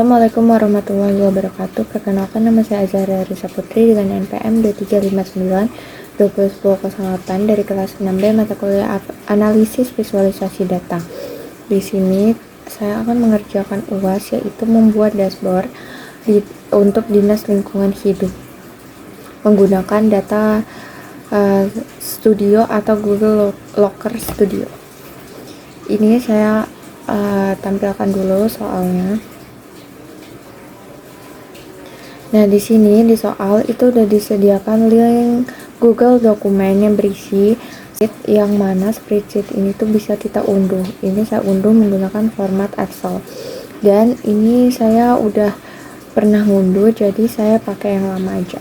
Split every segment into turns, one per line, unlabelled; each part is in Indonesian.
Assalamualaikum warahmatullahi wabarakatuh. Perkenalkan, nama saya Azhara Risa Putri dengan NPM 2359 201008 dari kelas 6B mata kuliah analisis visualisasi data. Di sini saya akan mengerjakan UAS, yaitu membuat dashboard untuk Dinas Lingkungan Hidup menggunakan data Studio atau Google Locker Studio. Ini saya tampilkan dulu soalnya. Nah, di sini di soal itu udah disediakan link Google dokumen yang berisi sheet, yang mana spreadsheet ini tuh bisa kita unduh. Ini saya unduh menggunakan format Excel. Dan ini saya udah pernah ngunduh, jadi saya pakai yang lama aja.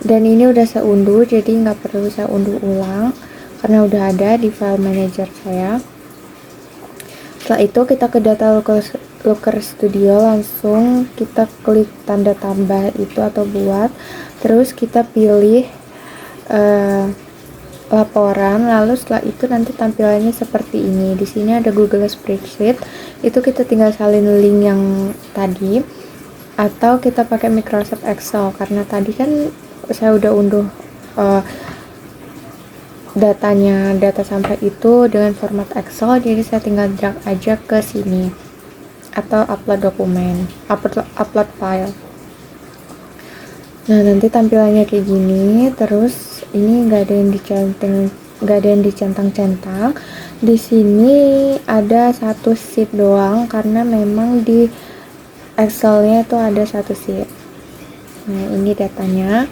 Dan ini udah saya unduh, jadi nggak perlu saya unduh ulang karena udah ada di file manager saya. Setelah itu kita ke data Looker Studio, langsung kita klik tanda tambah itu atau buat, terus kita pilih laporan, lalu setelah itu nanti tampilannya seperti ini. Di sini ada Google Spreadsheet, itu kita tinggal salin link yang tadi, atau kita pakai Microsoft Excel karena tadi kan saya udah unduh data sampel itu dengan format Excel, jadi saya tinggal drag aja ke sini atau upload dokumen, upload file. Nah, nanti tampilannya kayak gini. Terus ini nggak ada yang dicentang-centang. Di sini ada satu sheet doang karena memang di Excelnya itu ada satu sheet. Nah, ini datanya.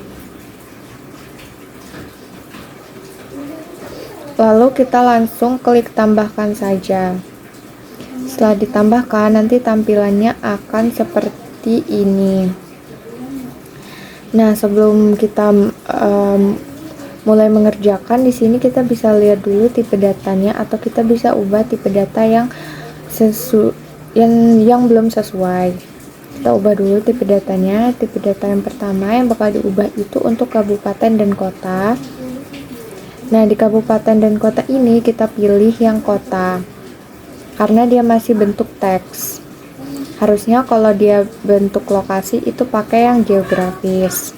Lalu kita langsung klik tambahkan saja. Setelah ditambahkan, nanti tampilannya akan seperti ini. Nah, sebelum kita mulai mengerjakan, di sini kita bisa lihat dulu tipe datanya, atau kita bisa ubah tipe data yang belum sesuai. Kita ubah dulu tipe datanya. Tipe data yang pertama yang bakal diubah itu untuk kabupaten dan kota. Nah, di kabupaten dan kota ini kita pilih yang kota karena dia masih bentuk teks. Harusnya kalau dia bentuk lokasi itu pakai yang geografis.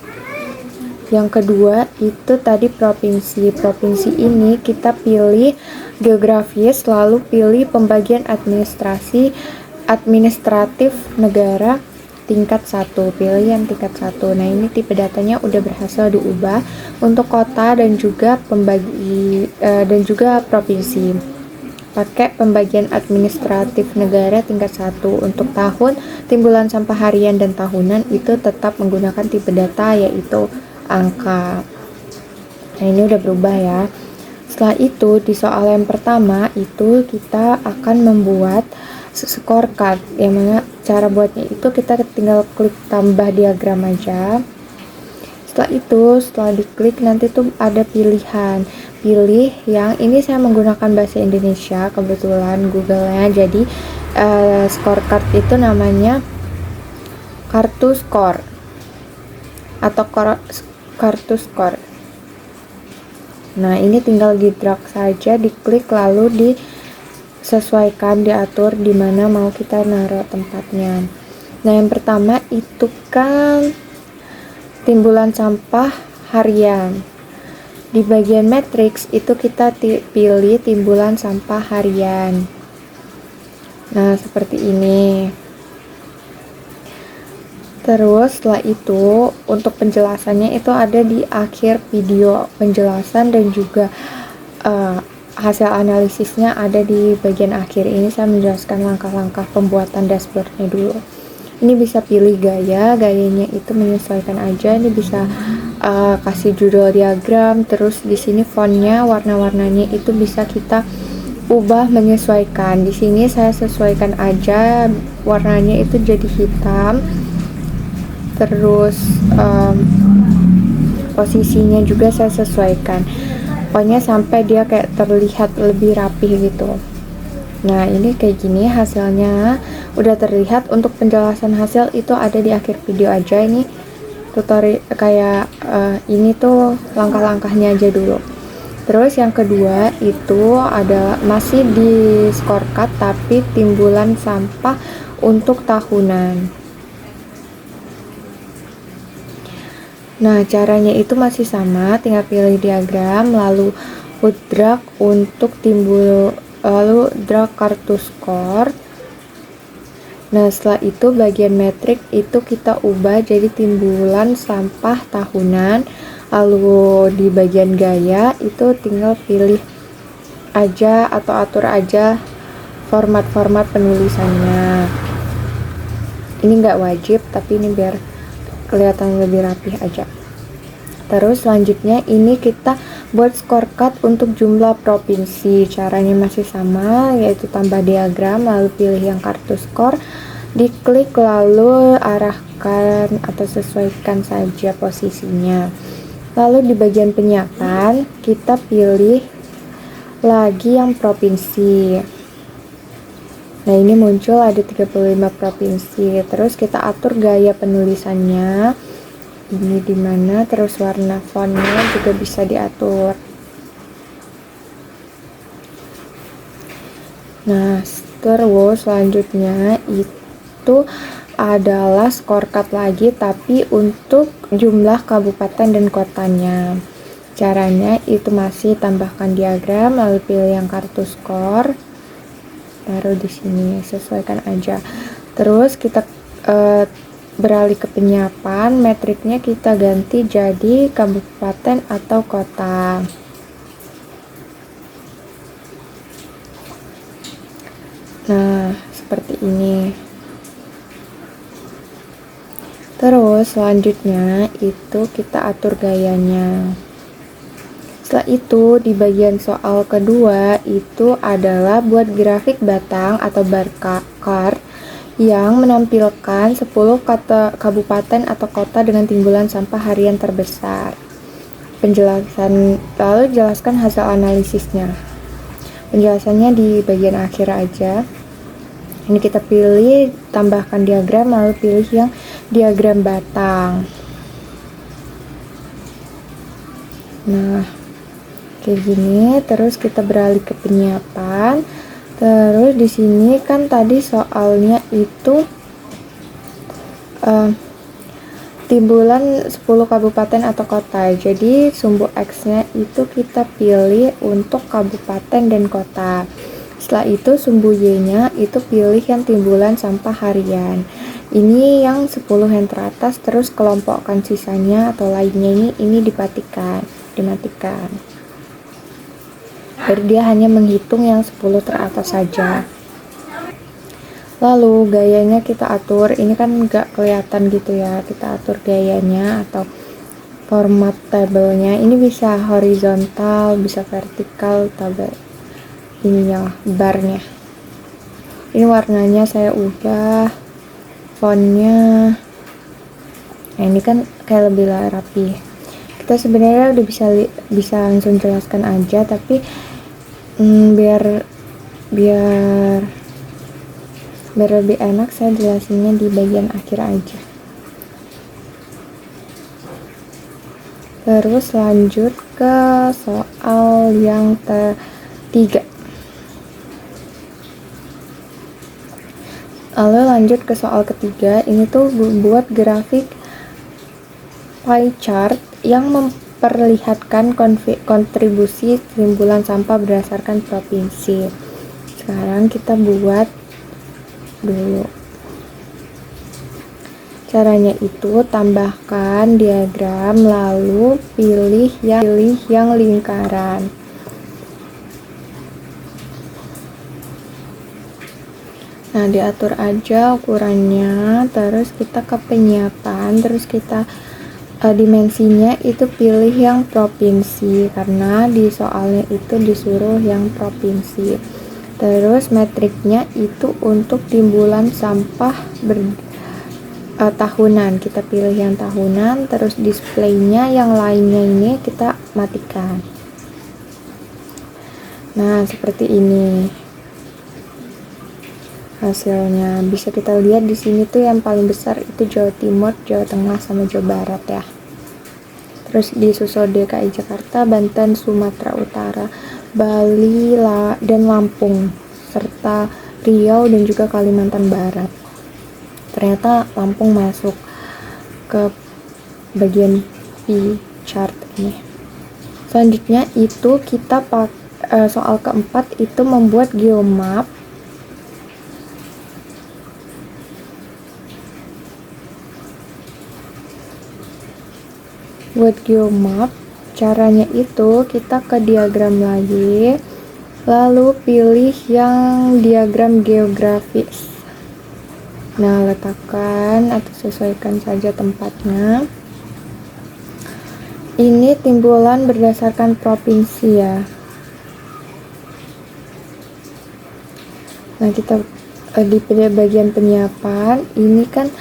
Yang kedua itu tadi provinsi. Provinsi ini kita pilih geografis, lalu pilih pembagian administratif negara tingkat 1, pilih yang tingkat 1. Nah, ini tipe datanya udah berhasil diubah untuk kota dan juga provinsi. Pakai pembagian administratif negara tingkat 1. Untuk tahun, timbulan sampah harian dan tahunan itu tetap menggunakan tipe data yaitu angka. Nah, ini udah berubah ya. Setelah itu di soal yang pertama itu kita akan membuat scorecard, yang mana cara buatnya itu kita tinggal klik tambah diagram aja. Setelah diklik nanti tuh ada pilihan, pilih yang ini. Saya menggunakan bahasa Indonesia kebetulan Google-nya, jadi scorecard itu namanya kartu skor atau kartu skor. Nah, ini tinggal di drag saja, diklik lalu disesuaikan, diatur di mana mau kita naruh tempatnya. Nah, yang pertama itu kan timbulan sampah harian. Di bagian matriks itu kita pilih timbulan sampah harian. Nah, seperti ini. Terus setelah itu untuk penjelasannya itu ada di akhir video, penjelasan dan juga hasil analisisnya ada di bagian akhir. Ini saya menjelaskan langkah-langkah pembuatan dashboardnya dulu. Ini bisa pilih gayanya itu menyesuaikan aja. Ini bisa kasih judul diagram, terus di sini fontnya, warna-warnanya itu bisa kita ubah menyesuaikan. Di sini saya sesuaikan aja, warnanya itu jadi hitam. Terus posisinya juga saya sesuaikan. Pokoknya sampai dia kayak terlihat lebih rapih gitu. Nah, ini kayak gini hasilnya udah terlihat. Untuk penjelasan hasil itu ada di akhir video aja. Ini tutorial kayak ini tuh langkah-langkahnya aja dulu. Terus yang kedua itu ada masih di scorecard tapi timbulan sampah untuk tahunan. Nah, caranya itu masih sama, tinggal pilih diagram, lalu put drag untuk timbul, lalu drag kartu skor. Nah, setelah itu bagian metrik itu kita ubah jadi timbulan sampah tahunan. Lalu di bagian gaya itu tinggal pilih aja atau atur aja format-format penulisannya. Ini nggak wajib, tapi ini biar kelihatan lebih rapih aja. Terus selanjutnya ini kita buat scorecard untuk jumlah provinsi. Caranya masih sama, yaitu tambah diagram lalu pilih yang kartu skor, diklik lalu arahkan atau sesuaikan saja posisinya. Lalu di bagian penyiapan kita pilih lagi yang provinsi. Nah, ini muncul ada 35 provinsi. Terus kita atur gaya penulisannya. Ini dimana, terus warna fontnya juga bisa diatur. Nah, terus selanjutnya itu adalah scorecard lagi tapi untuk jumlah kabupaten dan kotanya. Caranya itu masih tambahkan diagram lalu pilih yang kartu skor, taruh di sini, sesuaikan aja. Terus kita beralih ke penyiapan, metriknya kita ganti jadi kabupaten atau kota. Nah, seperti ini. Terus selanjutnya itu kita atur gayanya. Setelah itu di bagian soal kedua itu adalah buat grafik batang atau bar chart yang menampilkan 10 kabupaten atau kota dengan timbulan sampah harian terbesar. Penjelasan, lalu jelaskan hasil analisisnya. Penjelasannya di bagian akhir aja. Ini kita pilih tambahkan diagram lalu pilih yang diagram batang. Nah, kayak gini. Terus kita beralih ke penyiapan. Terus di sini kan tadi soalnya itu timbulan 10 kabupaten atau kota. Jadi sumbu X-nya itu kita pilih untuk kabupaten dan kota. Setelah itu sumbu Y-nya itu pilih yang timbulan sampah harian. Ini yang 10 yang teratas, terus kelompokkan sisanya atau lainnya ini dimatikan. Jadi dia hanya menghitung yang 10 teratas saja. Lalu gayanya kita atur, ini kan nggak kelihatan gitu ya, kita atur gayanya atau format tabelnya. Ini bisa horizontal, bisa vertikal, tabel ininya barnya. Ini warnanya saya ubah, fontnya. Nah, ini kan kayak lebih rapi. Kita sebenarnya udah bisa langsung jelaskan aja, tapi biar lebih enak saya jelasinnya di bagian akhir aja. Terus lanjut ke soal yang ketiga. Lalu lanjut ke soal ketiga, ini tuh buat grafik pie chart yang memperlihatkan kontribusi timbulan sampah berdasarkan provinsi. Sekarang kita buat dulu. Caranya itu tambahkan diagram lalu pilih yang lingkaran. Nah, diatur aja ukurannya, terus kita ke penyiapan, terus kita dimensinya itu pilih yang provinsi karena di soalnya itu disuruh yang provinsi. Terus metriknya itu untuk timbulan sampah tahunan, kita pilih yang tahunan. Terus displaynya yang lainnya ini kita matikan. Nah, seperti ini hasilnya. Bisa kita lihat di sini tuh yang paling besar itu Jawa Timur, Jawa Tengah sama Jawa Barat ya. terus disusul DKI Jakarta, Banten, Sumatera Utara, Bali, dan Lampung, serta Riau dan juga Kalimantan Barat. Ternyata Lampung masuk ke bagian P chart ini. Selanjutnya itu kita soal keempat itu membuat geomap. Buat geomap, caranya itu kita ke diagram lagi, lalu pilih yang diagram geografis. Nah, letakkan atau sesuaikan saja tempatnya. Ini timbulan berdasarkan provinsi ya. Nah, kita di bagian penyiapan ini kan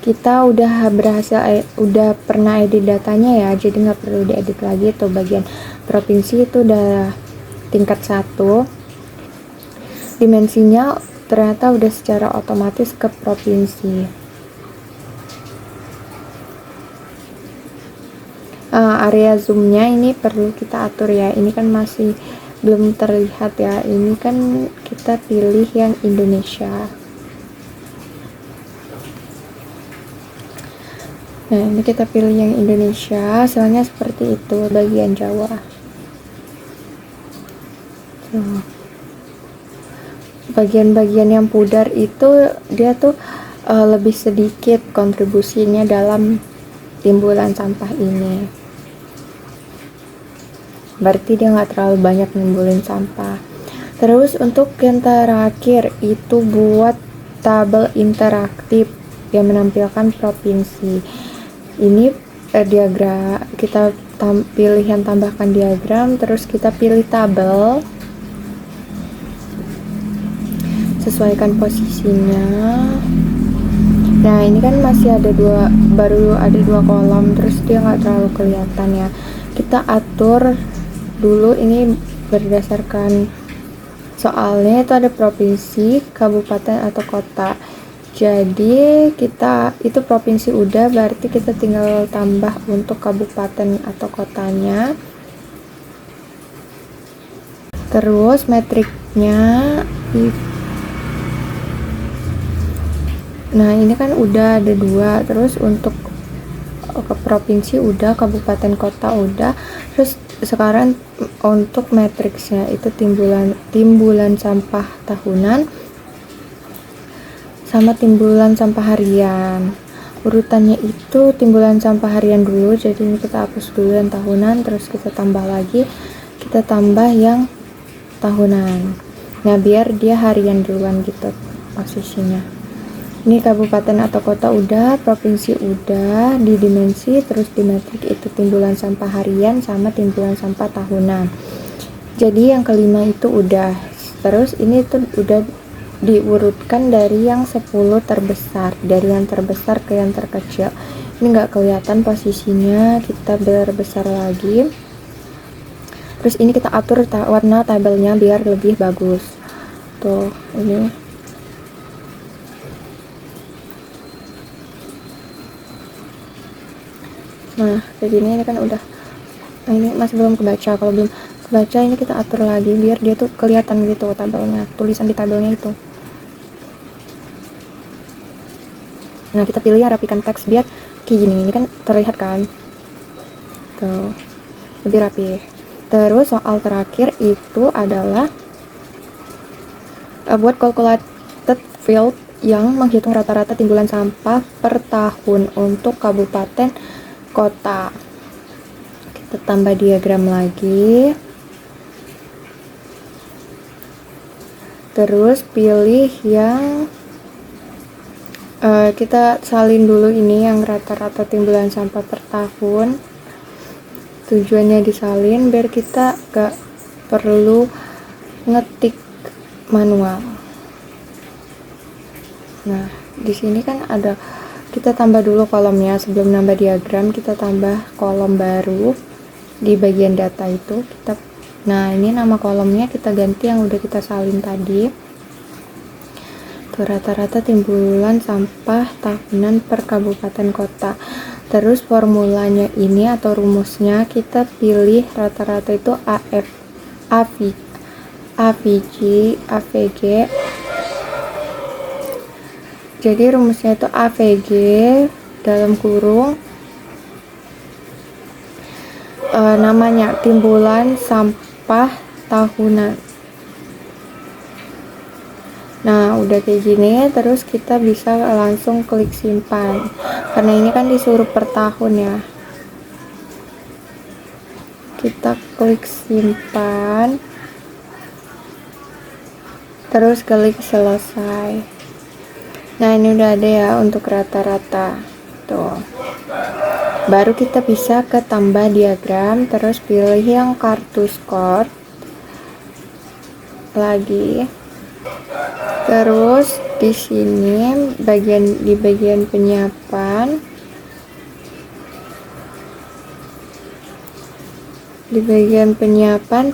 kita udah pernah edit datanya ya, jadi nggak perlu diedit lagi. Tuh bagian provinsi itu udah tingkat 1, dimensinya ternyata udah secara otomatis ke provinsi. Area zoomnya ini perlu kita atur ya, ini kan masih belum terlihat ya, ini kan kita pilih yang Indonesia. Nah, ini kita pilih yang Indonesia, hasilnya seperti itu, bagian Jawa. Bagian-bagian yang pudar itu dia tuh lebih sedikit kontribusinya dalam timbulan sampah ini, berarti dia nggak terlalu banyak nimbulin sampah. Terus untuk yang terakhir itu buat tabel interaktif yang menampilkan provinsi. Ini diagram, kita pilih yang tambahkan diagram, terus kita pilih tabel, sesuaikan posisinya. Nah, ini kan masih ada baru ada dua kolom, terus dia nggak terlalu kelihatan ya. Kita atur dulu ini berdasarkan soalnya itu ada provinsi, kabupaten atau kota. Jadi kita itu provinsi udah, berarti kita tinggal tambah untuk kabupaten atau kotanya. Terus metriknya nah ini kan udah ada 2, terus untuk ke provinsi udah, kabupaten kota udah. Terus sekarang untuk matriksnya itu timbulan sampah tahunan sama timbulan sampah harian. Urutannya itu timbulan sampah harian dulu, jadi ini kita hapus dulu yang tahunan, terus kita tambah lagi, kita tambah yang tahunan. Nah, biar dia harian duluan gitu posisinya. Ini kabupaten atau kota udah, provinsi udah, di dimensi, terus di metrik itu timbulan sampah harian sama timbulan sampah tahunan. Jadi yang kelima itu udah. Terus ini tuh udah diurutkan dari yang 10 terbesar, dari yang terbesar ke yang terkecil. Ini nggak kelihatan posisinya, kita berbesar lagi. Terus ini kita atur warna tabelnya biar lebih bagus. Tuh, ini. Nah, kayak gini ini kan udah. Nah, ini masih belum kebaca. Kalau belum kebaca ini kita atur lagi biar dia tuh kelihatan gitu tabelnya, tulisan di tabelnya itu. Nah, kita pilih yang rapikan teks biar kayak gini. Ini kan terlihat kan. Tuh. Lebih rapi. Terus soal terakhir itu adalah buat calculated field yang menghitung rata-rata timbulan sampah per tahun untuk kabupaten kota. Kita tambah diagram lagi, terus pilih yang kita salin dulu ini yang rata-rata timbulan sampah per tahun. Tujuannya disalin biar kita gak perlu ngetik manual. Nah, di sini kan ada, kita tambah dulu kolomnya sebelum nambah diagram, kita tambah kolom baru di bagian data itu. Nah, ini nama kolomnya kita ganti yang udah kita salin tadi. Tuh, rata-rata timbulan sampah tahunan per kabupaten kota. Terus formulanya ini atau rumusnya kita pilih rata-rata itu AVG. Jadi rumusnya itu AVG dalam kurung namanya timbulan sampah tahunan. Nah, udah kayak gini, terus kita bisa langsung klik simpan. Karena ini kan disuruh per tahun ya. Kita klik simpan. Terus klik selesai. Nah, ini udah ada ya untuk rata-rata. Tuh. Baru kita bisa ke tambah diagram, terus pilih yang kartu skor. Lagi. Terus di sini di bagian penyiapan,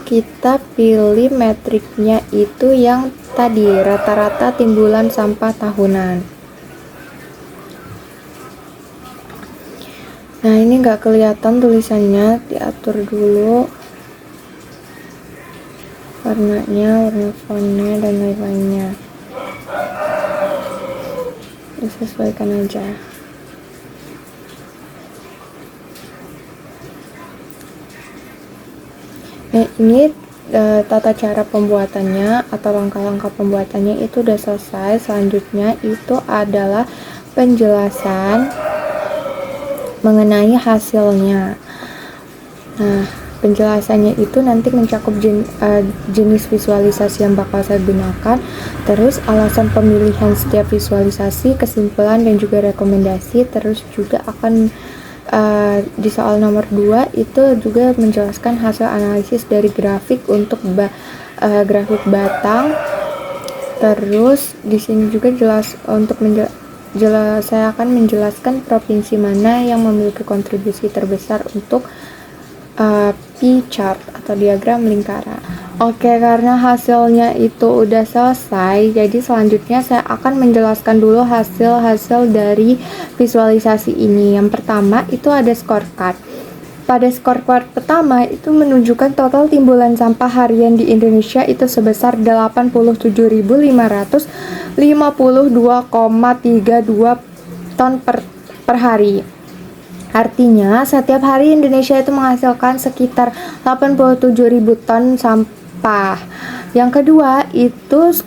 kita pilih metriknya itu yang tadi rata-rata timbulan sampah tahunan. Nah, ini nggak kelihatan tulisannya, diatur dulu warnanya, warna fontnya dan lain-lainnya. Disesuaikan aja. Nah, ini tata cara pembuatannya atau langkah-langkah pembuatannya itu udah selesai. Selanjutnya itu adalah penjelasan mengenai hasilnya. Nah, penjelasannya itu nanti mencakup jenis visualisasi yang bakal saya gunakan, terus alasan pemilihan setiap visualisasi, kesimpulan dan juga rekomendasi, terus juga akan di soal nomor 2 itu juga menjelaskan hasil analisis dari grafik untuk grafik batang. Terus di sini juga jelas untuk saya akan menjelaskan provinsi mana yang memiliki kontribusi terbesar untuk P-chart atau diagram lingkaran. Oke, karena hasilnya itu udah selesai, jadi selanjutnya saya akan menjelaskan dulu hasil dari visualisasi ini. Yang pertama itu ada scorecard. Pada scorecard pertama itu menunjukkan total timbulan sampah harian di Indonesia itu sebesar 87.552,32 ton per hari. Artinya, setiap hari Indonesia itu menghasilkan sekitar 87.000 ton sampah. Yang kedua, itu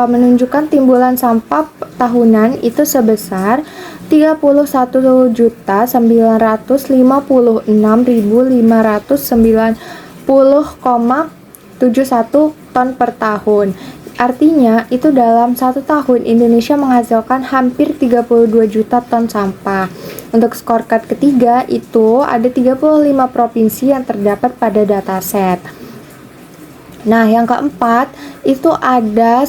menunjukkan timbulan sampah tahunan itu sebesar 31.956.590,71 ton per tahun. Artinya, itu dalam 1 tahun Indonesia menghasilkan hampir 32 juta ton sampah. Untuk scorecard ketiga, itu ada 35 provinsi yang terdapat pada dataset. Nah, yang keempat, itu ada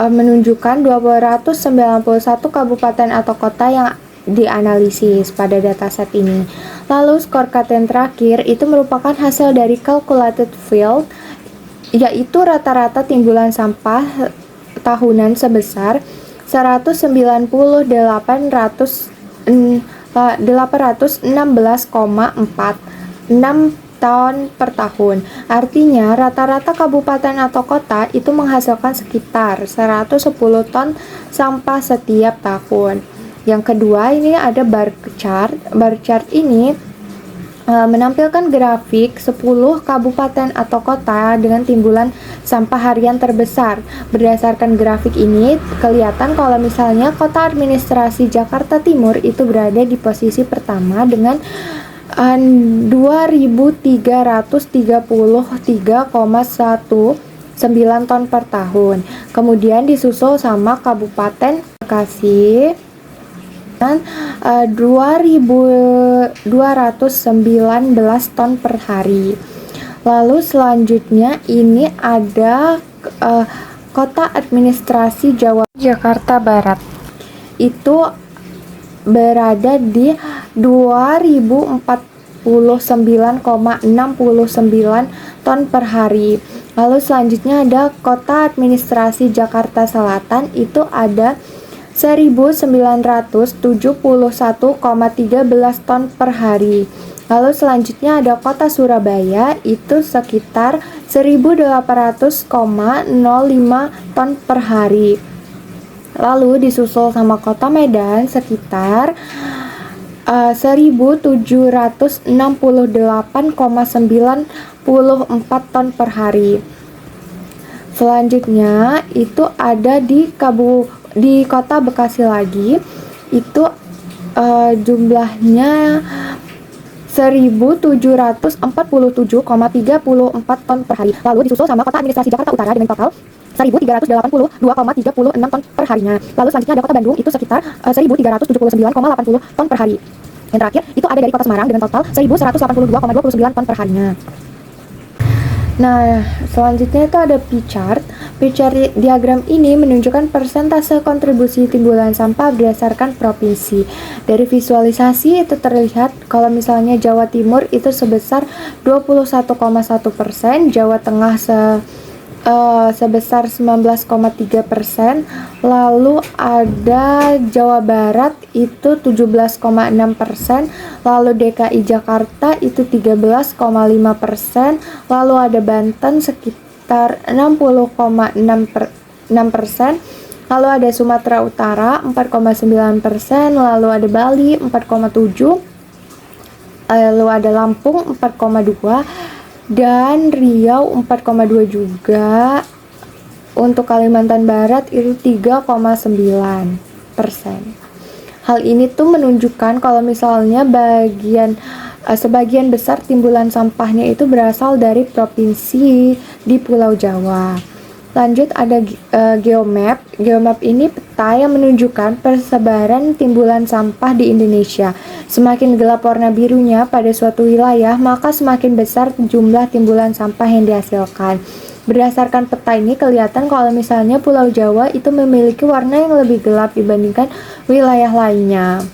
menunjukkan 291 kabupaten atau kota yang dianalisis pada dataset ini. Lalu, scorecard yang terakhir, itu merupakan hasil dari calculated field, yaitu rata-rata timbulan sampah tahunan sebesar 816,46 ton per tahun. Artinya rata-rata kabupaten atau kota itu menghasilkan sekitar 110 ton sampah setiap tahun. Yang kedua, ini ada bar chart. Bar chart ini menampilkan grafik 10 kabupaten atau kota dengan timbulan sampah harian terbesar. Berdasarkan grafik ini, kelihatan kalau misalnya kota administrasi Jakarta Timur itu berada di posisi pertama dengan 2.333,19 ton per tahun. Kemudian disusul sama Kabupaten Bekasi 2.219 ton per hari. Lalu selanjutnya ini ada kota administrasi Jakarta Barat. Itu berada di 2.049,69 ton per hari. Lalu selanjutnya ada kota administrasi Jakarta Selatan, itu ada 1.971,13 ton per hari. Lalu selanjutnya ada kota Surabaya, itu sekitar 1.800,05 ton per hari. Lalu disusul sama kota Medan sekitar 1.768,94 ton per hari. Selanjutnya itu ada di kota Bekasi lagi, itu jumlahnya 1.747,34 ton per hari. Lalu disusul sama kota administrasi Jakarta Utara dengan total 1.382,36 ton per harinya. Lalu selanjutnya ada kota Bandung, itu sekitar 1.379,80 ton per hari. Yang terakhir itu ada dari kota Semarang dengan total 1.182,29 ton per harinya. Nah, selanjutnya itu ada pie chart. Pie chart diagram ini menunjukkan persentase kontribusi timbulan sampah berdasarkan provinsi. Dari visualisasi itu terlihat kalau misalnya Jawa Timur itu sebesar 21,1%, Jawa Tengah sebesar 19,3%, lalu ada Jawa Barat itu 17,6%, lalu DKI Jakarta itu 13,5%, lalu ada Banten sekitar 60,6%, lalu ada Sumatera Utara 4,9%, lalu ada Bali 4,7%, lalu ada Lampung 4,2%, dan Riau 4,2 juga. Untuk Kalimantan Barat itu 3,9%. Hal ini tuh menunjukkan kalau misalnya sebagian besar timbulan sampahnya itu berasal dari provinsi di Pulau Jawa. Lanjut ada geomap. Geomap ini peta yang menunjukkan persebaran timbulan sampah di Indonesia. Semakin gelap warna birunya pada suatu wilayah, maka semakin besar jumlah timbulan sampah yang dihasilkan. Berdasarkan peta ini kelihatan kalau misalnya Pulau Jawa itu memiliki warna yang lebih gelap dibandingkan wilayah lainnya.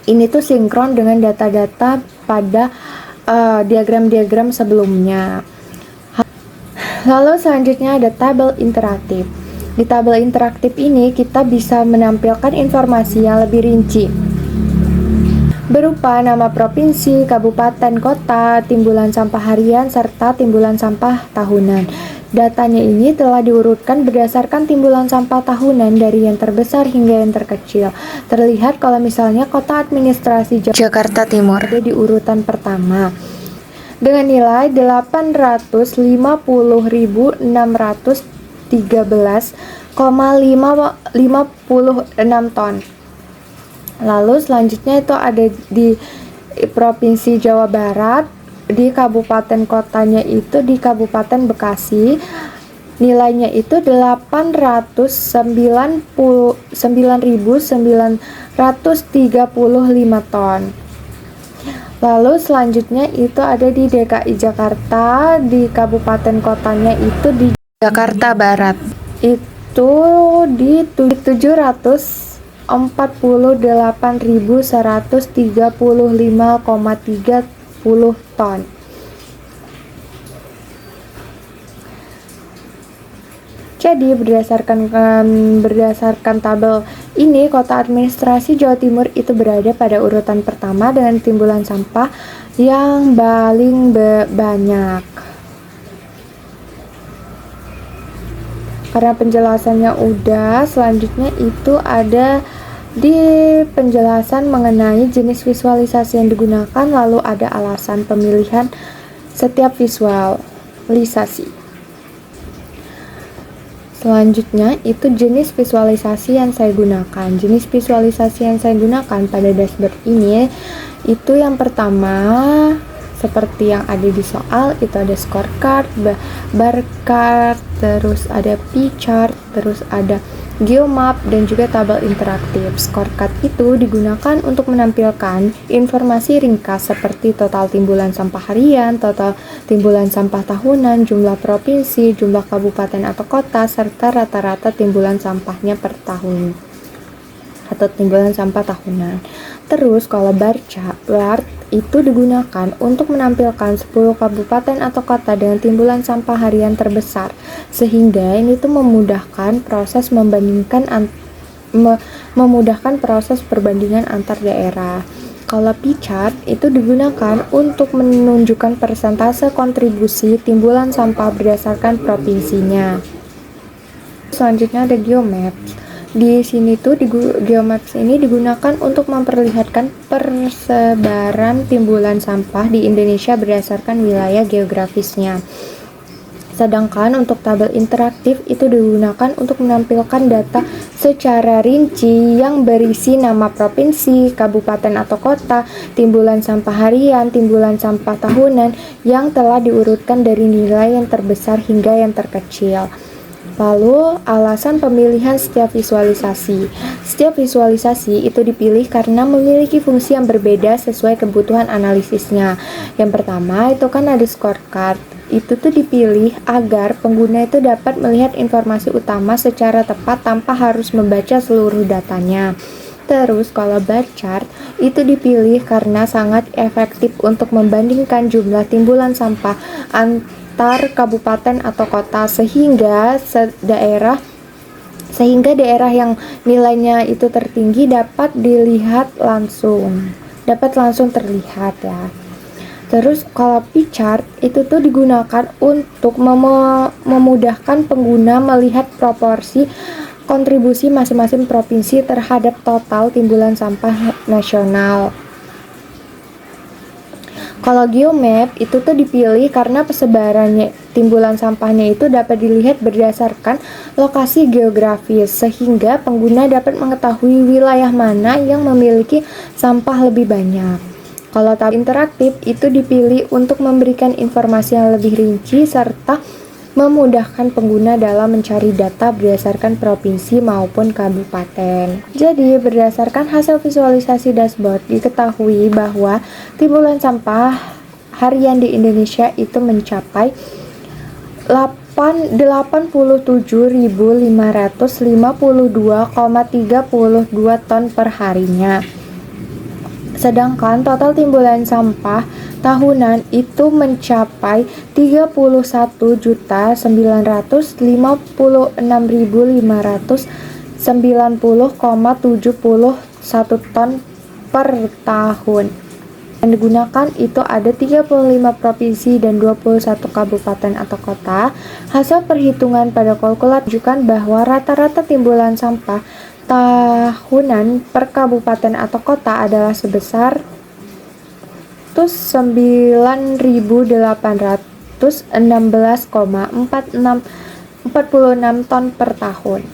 Ini tuh sinkron dengan data-data pada diagram-diagram sebelumnya. Lalu selanjutnya ada tabel interaktif. Di tabel interaktif ini kita bisa menampilkan informasi yang lebih rinci, berupa nama provinsi, kabupaten, kota, timbulan sampah harian, serta timbulan sampah tahunan. Datanya ini telah diurutkan berdasarkan timbulan sampah tahunan dari yang terbesar hingga yang terkecil. Terlihat kalau misalnya kota administrasi Jakarta Timur ada di urutan pertama dengan nilai 850.613,56 ton. Lalu selanjutnya itu ada di Provinsi Jawa Barat, di kabupaten kotanya itu di Kabupaten Bekasi. Nilainya itu 899.935 ton. Lalu selanjutnya itu ada di DKI Jakarta, di kabupaten kotanya itu di Jakarta Barat. Itu di 748.135,30 ton. Jadi berdasarkan tabel ini, kota administrasi Jawa Timur itu berada pada urutan pertama dengan timbulan sampah yang paling banyak. Karena penjelasannya udah, selanjutnya itu ada di penjelasan mengenai jenis visualisasi yang digunakan, lalu ada alasan pemilihan setiap visualisasi. Selanjutnya itu jenis visualisasi yang saya gunakan. Jenis visualisasi yang saya gunakan pada dashboard ini itu yang pertama seperti yang ada di soal, itu ada scorecard, bar chart, terus ada pie chart, terus ada geomap dan juga tabel interaktif. Scorecard itu digunakan untuk menampilkan informasi ringkas seperti total timbulan sampah harian, total timbulan sampah tahunan, jumlah provinsi, jumlah kabupaten atau kota, serta rata-rata timbulan sampahnya per tahun atau timbulan sampah tahunan. Terus kalau bar chart itu digunakan untuk menampilkan 10 kabupaten atau kota dengan timbulan sampah harian terbesar, sehingga ini tuh memudahkan proses membandingkan memudahkan proses perbandingan antar daerah. Kalau pie chart itu digunakan untuk menunjukkan persentase kontribusi timbulan sampah berdasarkan provinsinya. Selanjutnya ada geomaps. Di sini tuh geomaps ini digunakan untuk memperlihatkan persebaran timbulan sampah di Indonesia berdasarkan wilayah geografisnya. Sedangkan untuk tabel interaktif itu digunakan untuk menampilkan data secara rinci yang berisi nama provinsi, kabupaten atau kota, timbulan sampah harian, timbulan sampah tahunan yang telah diurutkan dari nilai yang terbesar hingga yang terkecil. Lalu, alasan pemilihan setiap visualisasi. Setiap visualisasi itu dipilih karena memiliki fungsi yang berbeda sesuai kebutuhan analisisnya. Yang pertama, itu kan ada scorecard. Itu tuh dipilih agar pengguna itu dapat melihat informasi utama secara tepat tanpa harus membaca seluruh datanya. Terus kalau bar chart itu dipilih karena sangat efektif untuk membandingkan jumlah timbulan sampah antar kabupaten atau kota sehingga daerah yang nilainya itu tertinggi dapat langsung terlihat ya. Terus kalau pie chart itu tuh digunakan untuk memudahkan pengguna melihat proporsi kontribusi masing-masing provinsi terhadap total timbulan sampah nasional. Kalau geomap itu tuh dipilih karena persebarannya timbulan sampahnya itu dapat dilihat berdasarkan lokasi geografis sehingga pengguna dapat mengetahui wilayah mana yang memiliki sampah lebih banyak. Kalau tabel interaktif itu dipilih untuk memberikan informasi yang lebih rinci serta memudahkan pengguna dalam mencari data berdasarkan provinsi maupun kabupaten. Jadi, berdasarkan hasil visualisasi dashboard, diketahui bahwa timbulan sampah harian di Indonesia itu mencapai 87.552,32 ton per harinya. Sedangkan total timbulan sampah tahunan itu mencapai 31.590,71 ton per tahun. Yang digunakan itu ada 35 provinsi dan 21 kabupaten atau kota. Hasil perhitungan pada kalkulator menunjukkan bahwa rata-rata timbulan sampah tahunan per kabupaten atau kota adalah sebesar 9.816,46 ton per tahun.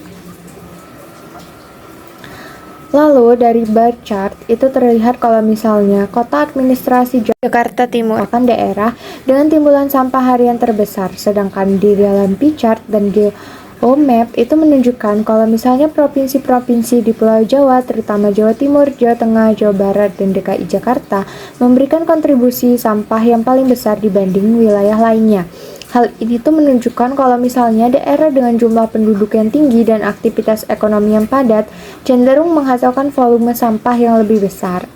Lalu dari bar chart itu terlihat kalau misalnya kota administrasi Jakarta Timur merupakan daerah dengan timbulan sampah harian terbesar, sedangkan di dalam pie chart dan geomap itu menunjukkan kalau misalnya provinsi-provinsi di Pulau Jawa, terutama Jawa Timur, Jawa Tengah, Jawa Barat, dan DKI Jakarta memberikan kontribusi sampah yang paling besar dibanding wilayah lainnya. Hal ini tuh menunjukkan kalau misalnya daerah dengan jumlah penduduk yang tinggi dan aktivitas ekonomi yang padat cenderung menghasilkan volume sampah yang lebih besar.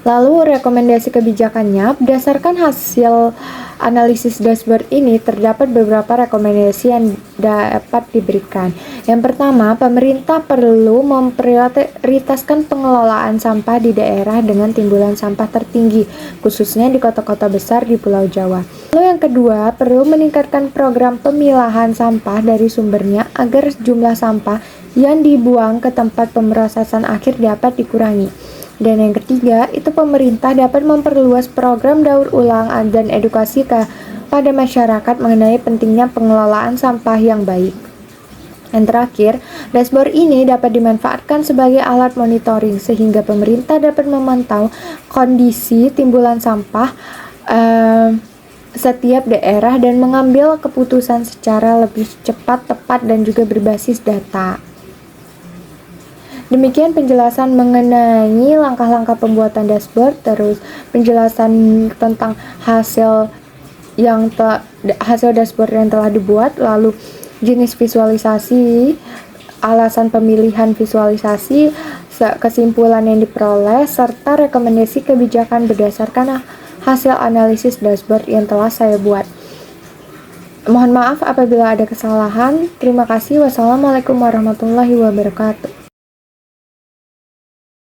Lalu rekomendasi kebijakannya, berdasarkan hasil analisis dashboard ini terdapat beberapa rekomendasi yang dapat diberikan. Yang pertama, pemerintah perlu memprioritaskan pengelolaan sampah di daerah dengan timbulan sampah tertinggi, khususnya di kota-kota besar di Pulau Jawa. Lalu yang kedua, perlu meningkatkan program pemilahan sampah dari sumbernya agar jumlah sampah yang dibuang ke tempat pemrosesan akhir dapat dikurangi. Dan yang ketiga, itu pemerintah dapat memperluas program daur ulang dan edukasi pada masyarakat mengenai pentingnya pengelolaan sampah yang baik. Yang terakhir, dashboard ini dapat dimanfaatkan sebagai alat monitoring sehingga pemerintah dapat memantau kondisi timbulan sampah setiap daerah dan mengambil keputusan secara lebih cepat, tepat, dan juga berbasis data. Demikian penjelasan mengenai langkah-langkah pembuatan dashboard, terus penjelasan tentang hasil dashboard yang telah dibuat, lalu jenis visualisasi, alasan pemilihan visualisasi, kesimpulan yang diperoleh, serta rekomendasi kebijakan berdasarkan hasil analisis dashboard yang telah saya buat. Mohon maaf apabila ada kesalahan. Terima kasih. Wassalamualaikum warahmatullahi wabarakatuh.